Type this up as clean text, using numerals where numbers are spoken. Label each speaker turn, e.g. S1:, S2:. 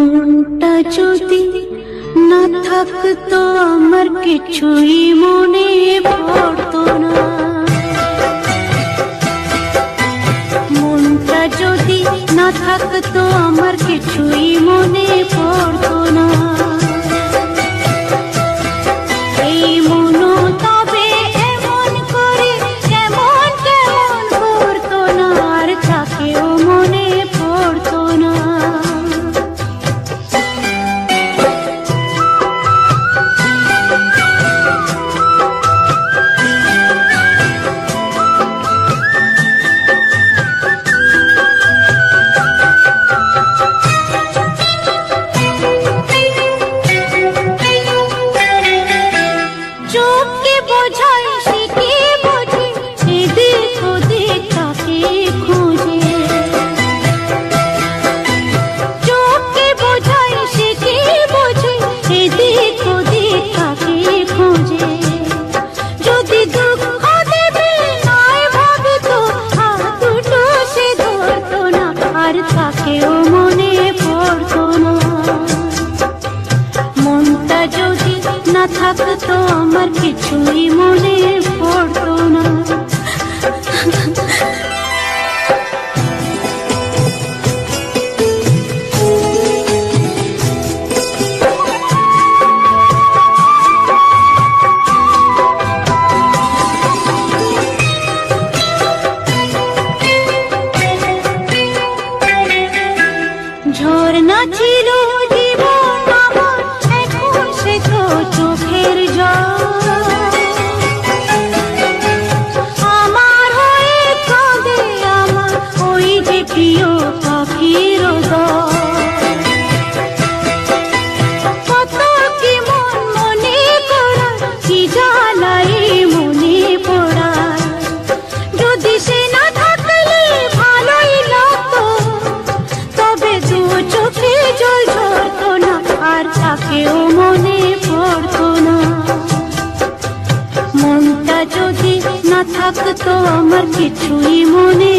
S1: মনটা যদি না থাকতো আমার কিছুই মনে পড়তো না। মনটা যদি না থাকতো আমার কিছুই মনে পড়তো না। এই মনও তবে এমন করে কেমন কেমন করতো না, আর তাকেও মনে পড়তো না। চোখকে বোঝাই সে কি বোঝে, এদিক ওদিক তাকে খুঁজে। চোখকে বোঝাই সে কি বোঝে, এদিক ওদিক তাকে খুঁজে। যদি দুঃখ দেবে নয় ভাবতো, হাত দুটো সে ধরতো না, আর তাকেও মনে পড়তো না। মনটা যদি না থাকতো আমার কিছুই মনে পড়তো না। ঝর্ণা ছিল জীবন আমার, এখন সে তো চোখের জল। আমার হয়ে কাঁদে আমার ওই যে প্রিয় পাখির দল। কত কি মন মনে করার, কি জ্বালাই মনে পড়ার। যদি সে না থাকলে ভালোই লাগতো, তবে দু চোখে জল ঝরতো না, আর তাকেও মনে পড়তো না। মনটা যদি না থাকতো আমার কিছুই মনে